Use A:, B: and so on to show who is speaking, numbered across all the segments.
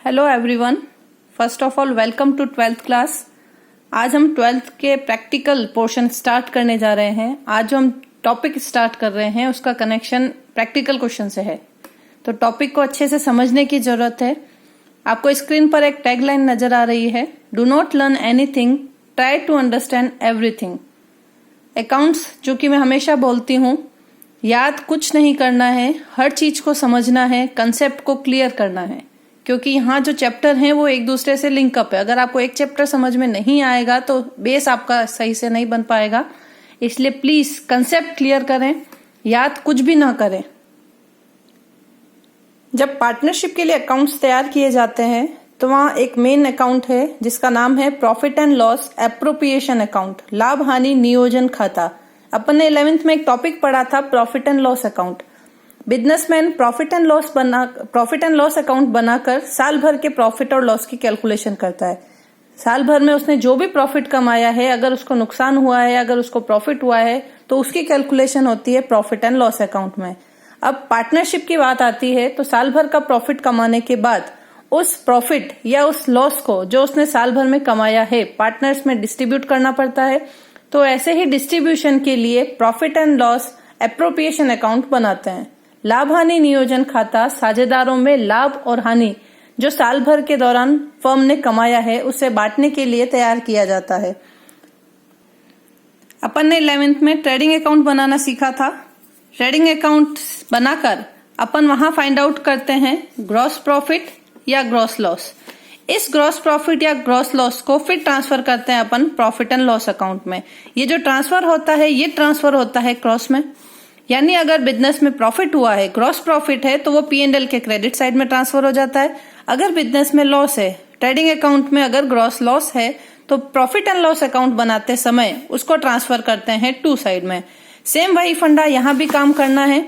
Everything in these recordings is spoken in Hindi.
A: Hello everyone, first of all welcome to 12th class. आज हम 12th के प्रैक्टिकल पोर्शन स्टार्ट करने जा रहे हैं। आज जो हम टॉपिक स्टार्ट कर रहे हैं उसका कनेक्शन प्रैक्टिकल क्वेश्चन से है, तो टॉपिक को अच्छे से समझने की जरूरत है। आपको स्क्रीन पर एक टैगलाइन नजर आ रही है, do not learn anything, try to understand everything. Accounts जो कि मैं हमेशा बोलती हूँ, याद कुछ नहीं करना है, हर चीज को समझना है, कंसेप्ट को क्लियर करना है, क्योंकि यहाँ जो चैप्टर हैं वो एक दूसरे से लिंकअप है। अगर आपको एक चैप्टर समझ में नहीं आएगा तो बेस आपका सही से नहीं बन पाएगा। इसलिए प्लीज कंसेप्ट क्लियर करें, याद कुछ भी ना करें। जब पार्टनरशिप के लिए अकाउंट्स तैयार किए जाते हैं तो वहाँ एक मेन अकाउंट है जिसका नाम है profit and loss appropriation account, लाभ हानि नियोजन खाता। अपन ने 11th में एक टॉपिक पढ़ा था profit and loss account. Businessman profit and loss account बनाकर साल भर के प्रॉफिट और लॉस की कैलकुलेशन करता है। साल भर में उसने जो भी प्रॉफिट कमाया है, अगर उसको नुकसान हुआ है, अगर उसको प्रॉफिट हुआ है, तो उसकी कैलकुलेशन होती है प्रॉफिट एंड लॉस अकाउंट में। अब पार्टनरशिप की बात आती है तो साल भर का प्रॉफिट कमाने के बाद उस प्रॉफिट या उस लॉस को जो उसने साल भर में कमाया है पार्टनर्स में डिस्ट्रीब्यूट करना पड़ता है। तो ऐसे ही डिस्ट्रीब्यूशन के लिए profit and loss appropriation account बनाते हैं। लाभ हानि नियोजन खाता साझेदारों में लाभ और हानि जो साल भर के दौरान फर्म ने कमाया है उसे बांटने के लिए तैयार किया जाता है। अपन ने 11th में ट्रेडिंग अकाउंट बनाना सीखा था। ट्रेडिंग अकाउंट बनाकर अपन वहां फाइंड आउट करते हैं ग्रॉस प्रॉफिट या ग्रॉस लॉस। इस ग्रॉस प्रॉफिट या ग्रॉस लॉस को फिर ट्रांसफर करते हैं अपन प्रॉफिट एंड लॉस अकाउंट में। ये जो ट्रांसफर होता है ये ट्रांसफर होता है क्रॉस में, यानी अगर बिजनेस में प्रॉफिट हुआ है, ग्रॉस प्रॉफिट है, तो वो P&L के क्रेडिट साइड में ट्रांसफर हो जाता है। अगर बिजनेस में लॉस है, ट्रेडिंग अकाउंट में अगर ग्रॉस लॉस है, तो प्रॉफिट एंड लॉस अकाउंट बनाते समय उसको ट्रांसफर करते हैं टू साइड में। सेम वही फंडा यहाँ भी काम करना है।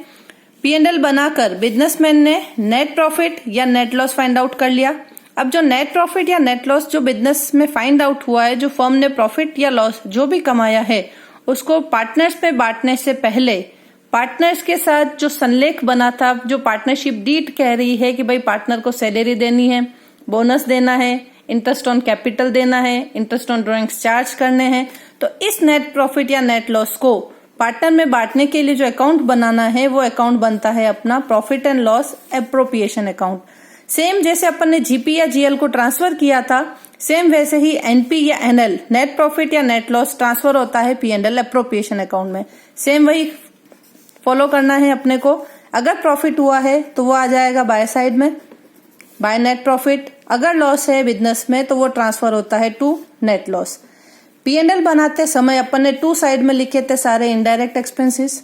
A: P&L बनाकर बिजनेसमैन ने नेट प्रॉफिट या नेट लॉस फाइंड आउट कर लिया। अब जो नेट प्रॉफिट या नेट लॉस जो बिजनेस में फाइंड आउट हुआ है, जो फर्म ने प्रॉफिट या लॉस जो भी कमाया है, उसको पार्टनर्स में बांटने से पहले पार्टनर्स के साथ जो संलेख बना था, जो पार्टनरशिप डीड कह रही है कि भाई पार्टनर को सैलरी देनी है, बोनस देना है, इंटरेस्ट ऑन कैपिटल देना है, इंटरेस्ट ऑन ड्रॉइंग्स चार्ज करने हैं, तो इस नेट प्रॉफिट या नेट लॉस को पार्टनर में बांटने के लिए जो अकाउंट बनाना है वो अकाउंट बनता है अपना profit and loss appropriation account. Same जैसे अपन ने जीपी या जीएल को ट्रांसफर किया था, सेम वैसे ही एनपी या एनएल नेट प्रॉफिट या नेट लॉस ट्रांसफर होता है P&L एप्रोप्रिएशन अकाउंट में। सेम वही फॉलो करना है अपने को। अगर प्रॉफिट हुआ है तो वो आ जाएगा बाय साइड में, बाय नेट प्रॉफिट। अगर लॉस है बिजनेस में तो वो ट्रांसफर होता है टू नेट लॉस। P&L बनाते समय अपन ने टू साइड में लिखे थे सारे इनडायरेक्ट एक्सपेंसेस,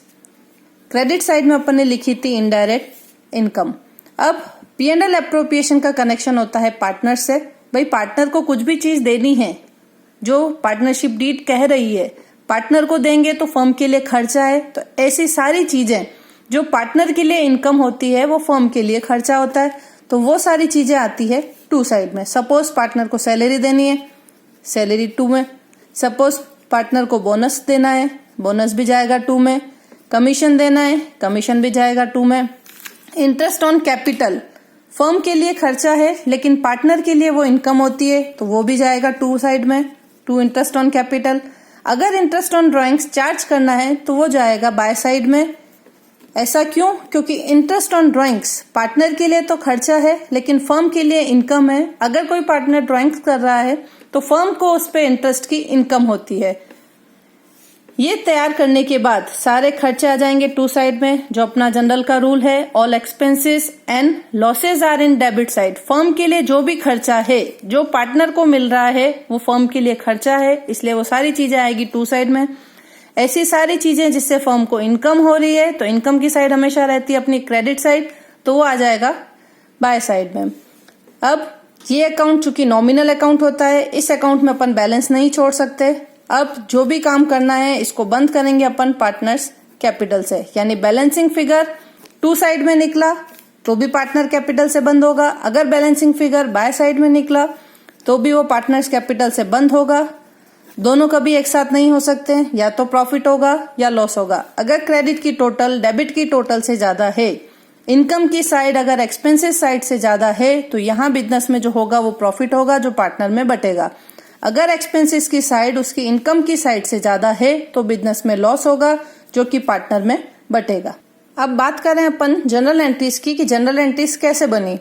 A: क्रेडिट साइड में अपन ने लिखी थी इनडायरेक्ट इनकम। अब P&L एप्रोप्रिएशन का कनेक्शन होता है पार्टनर से। भाई पार्टनर को कुछ भी चीज देनी है जो पार्टनरशिप डीड कह रही है, पार्टनर को देंगे तो फर्म के लिए खर्चा है, तो ऐसी सारी चीजें जो पार्टनर के लिए इनकम होती है वो फर्म के लिए खर्चा होता है। तो वो सारी चीजें आती है टू साइड में। सपोज पार्टनर को सैलरी देनी है, सैलरी टू में। सपोज पार्टनर को बोनस देना है, बोनस भी जाएगा टू में। कमीशन देना है, कमीशन भी जाएगा टू में। इंटरेस्ट ऑन कैपिटल फर्म के लिए खर्चा है लेकिन पार्टनर के लिए वो इनकम होती है, तो वो भी जाएगा टू साइड में, टू इंटरेस्ट ऑन कैपिटल। अगर इंटरेस्ट ऑन ड्रॉइंग्स चार्ज करना है तो वो जाएगा बाय साइड में। ऐसा क्यों? क्योंकि इंटरेस्ट ऑन ड्रॉइंग्स पार्टनर के लिए तो खर्चा है लेकिन फर्म के लिए इनकम है। अगर कोई पार्टनर ड्रॉइंग्स कर रहा है तो फर्म को उस पे इंटरेस्ट की इनकम होती है। ये तैयार करने के बाद सारे खर्चे आ जाएंगे टू साइड में, जो अपना जनरल का रूल है, all expenses and losses are in debit side. Firm के लिए जो भी खर्चा है, जो पार्टनर को मिल रहा है वो फर्म के लिए खर्चा है, इसलिए वो सारी चीजें आएगी टू साइड में। ऐसी सारी चीजें जिससे फर्म को इनकम हो रही है, तो इनकम की साइड हमेशा रहती है अपनी क्रेडिट साइड, तो वो आ जाएगा बाय साइड में। अब ये अकाउंट चूंकि नॉमिनल अकाउंट होता है, इस अकाउंट में अपन बैलेंस नहीं छोड़ सकते। अब जो भी काम करना है इसको बंद करेंगे अपन पार्टनर्स कैपिटल से, यानी बैलेंसिंग फिगर टू साइड में निकला तो भी पार्टनर कैपिटल से बंद होगा। अगर बैलेंसिंग फिगर बाय साइड में निकला तो भी वो पार्टनर्स कैपिटल से बंद होगा। दोनों कभी एक साथ नहीं हो सकते, या तो प्रॉफिट होगा या लॉस होगा। अगर क्रेडिट की टोटल डेबिट की टोटल से ज्यादा है इनकम की साइड अगर एक्सपेंसेस साइड से ज्यादा है तो यहाँ बिजनेस में जो होगा वो प्रॉफिट होगा जो पार्टनर में बटेगा। अगर एक्सपेंसेस की साइड उसकी इनकम की साइड से ज्यादा है तो बिजनेस में लॉस होगा जो कि पार्टनर में बटेगा। अब बात करें अपन जनरल एंट्रीज की कि जनरल एंट्रीज कैसे बनी।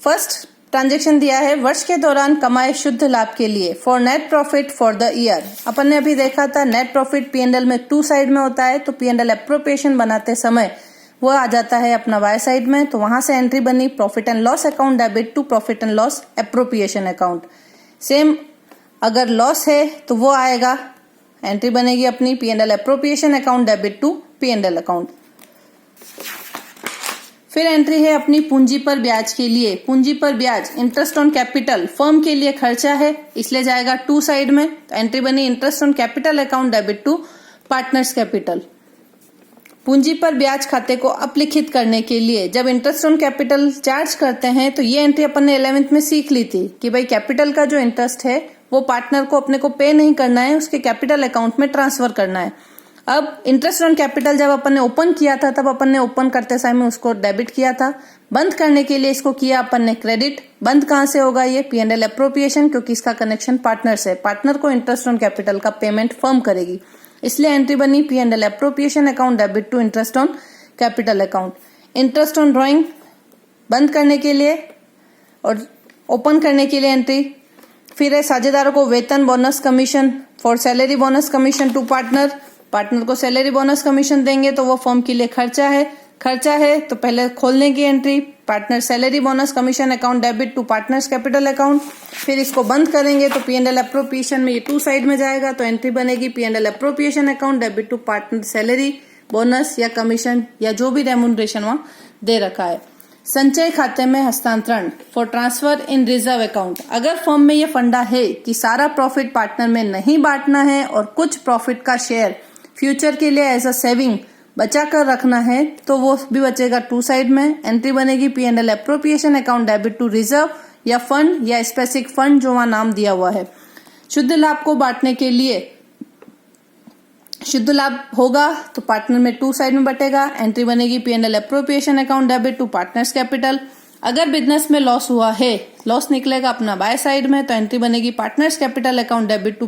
A: फर्स्ट ट्रांजेक्शन दिया है वर्ष के दौरान कमाए शुद्ध लाभ के लिए for net profit for the year. अपन ने अभी देखा था नेट प्रॉफिट P&L में 2 साइड में होता है, तो P&L एप्रोप्रिएशन बनाते समय वो आ जाता है अपना Y साइड में, तो वहां से एंट्री बनी profit and loss account debit to profit and loss appropriation account. Same अगर लॉस है तो वो आएगा, एंट्री बनेगी अपनी P&L appropriation account debit to P&L account. फिर एंट्री है अपनी पूंजी पर ब्याज के लिए। पूंजी पर ब्याज इंटरेस्ट ऑन कैपिटल फर्म के लिए खर्चा है, इसलिए जाएगा 2 साइड में, तो एंट्री बनी interest on capital account debit to partners capital. पूंजी पर ब्याज खाते को अपलिखित करने के लिए जब इंटरेस्ट ऑन कैपिटल चार्ज करते हैं तो ये एंट्री अपन ने 11th में सीख ली थी कि भाई कैपिटल का जो इंटरेस्ट है वो पार्टनर को अपने को पे नहीं करना है, उसके कैपिटल अकाउंट में ट्रांसफर करना है। अब इंटरेस्ट ऑन कैपिटल जब अपन ने ओपन किया था तब अपन ने ओपन करते समय उसको डेबिट किया था, बंद करने के लिए इसको किया अपन ने क्रेडिट। बंद कहां से होगा ये P&L एप्रोप्रिएशन, क्योंकि इसका कनेक्शन पार्टनर से, पार्टनर को इंटरेस्ट ऑन कैपिटल का पेमेंट फर्म करेगी, इसलिए एंट्री बनी P&L appropriation account debit to interest on capital account. Interest on drawing बंद करने के लिए और ओपन करने के लिए एंट्री। फिर है साझेदारों को वेतन bonus commission for salary bonus commission to partner. Partner को सैलरी बोनस कमीशन देंगे तो वो फर्म के लिए खर्चा है तो पहले खोलने की entry partner salary bonus commission account debit to partners capital account. फिर इसको बंद करेंगे तो P&L एप्रोप्रिएशन में ये 2 साइड में जाएगा, तो एंट्री बनेगी P&L appropriation account debit to partner salary bonus या कमीशन या जो भी रेम्यूनरेशन वहां दे रखा है। संचय खाते में हस्तांतरण for transfer in reserve account. अगर फर्म में ये फंडा है कि सारा प्रॉफिट पार्टनर में नहीं बांटना है और कुछ प्रॉफिट का शेयर फ्यूचर के लिए एज अ सेविंग बचा कर रखना है तो वो भी बचेगा 2 साइड में। एंट्री बनेगी P&L appropriation account debit to reserve या फंड या स्पेसिफिक फंड जो वहां नाम दिया हुआ है। शुद्ध लाभ को बांटने के लिए शुद्ध लाभ होगा तो पार्टनर में 2 साइड में बटेगा, एंट्री बनेगी P&L appropriation account debit to partners capital. अगर बिजनेस में लॉस हुआ है, लॉस निकलेगा अपना बाय साइड में, तो एंट्री बनेगी partners capital account debit to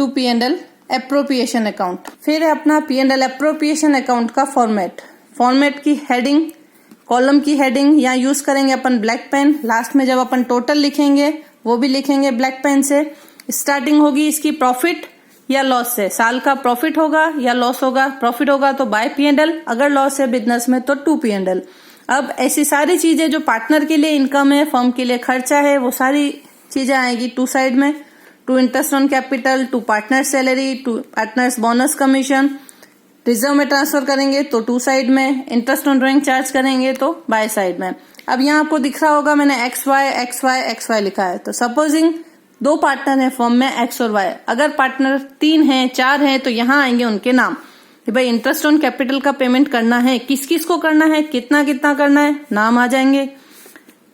A: P&L appropriation account. फिर है अपना P&L एप्रोप्रिएशन अकाउंट का फॉर्मेट की हेडिंग, कॉलम की हेडिंग यहाँ यूज करेंगे अपन ब्लैक पेन। लास्ट में जब अपन टोटल लिखेंगे वो भी लिखेंगे ब्लैक पेन से। स्टार्टिंग होगी इसकी प्रॉफिट या लॉस से, साल का प्रॉफिट होगा या लॉस होगा। प्रॉफिट होगा तो बाय P&L, अगर लॉस है बिजनेस में तो टू P&L। अब ऐसी सारी चीजें जो पार्टनर के लिए इनकम है, फर्म के लिए खर्चा है, वो सारी चीजें आएगी 2 साइड में, to interest on capital, to partner salary, to partners bonus commission. Reserve में ट्रांसफर करेंगे तो 2 साइड में, इंटरेस्ट ऑन ड्रॉइंग चार्ज करेंगे तो बाय साइड में। अब यहाँ आपको दिख रहा होगा मैंने XY लिखा है, तो सपोजिंग 2 पार्टनर है फर्म में X और Y। अगर पार्टनर 3 हैं 4 हैं तो यहाँ आएंगे उनके नाम कि भाई इंटरेस्ट ऑन कैपिटल का पेमेंट करना है, किस किस को करना है, कितना कितना करना है, नाम आ जाएंगे।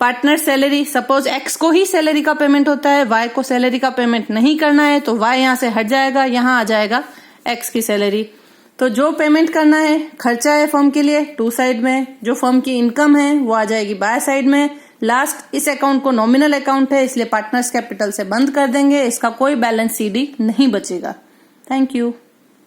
A: पार्टनर सैलरी, सपोज X को ही सैलरी का पेमेंट होता है, Y को सैलरी का पेमेंट नहीं करना है तो Y यहाँ से हट जाएगा, यहाँ आ जाएगा X की सैलरी। तो जो पेमेंट करना है खर्चा है फर्म के लिए 2 साइड में, जो फर्म की इनकम है वो आ जाएगी बाय साइड में। लास्ट इस अकाउंट को नॉमिनल अकाउंट है इसलिए पार्टनर्स कैपिटल से बंद कर देंगे, इसका कोई बैलेंस CD नहीं बचेगा। Thank you.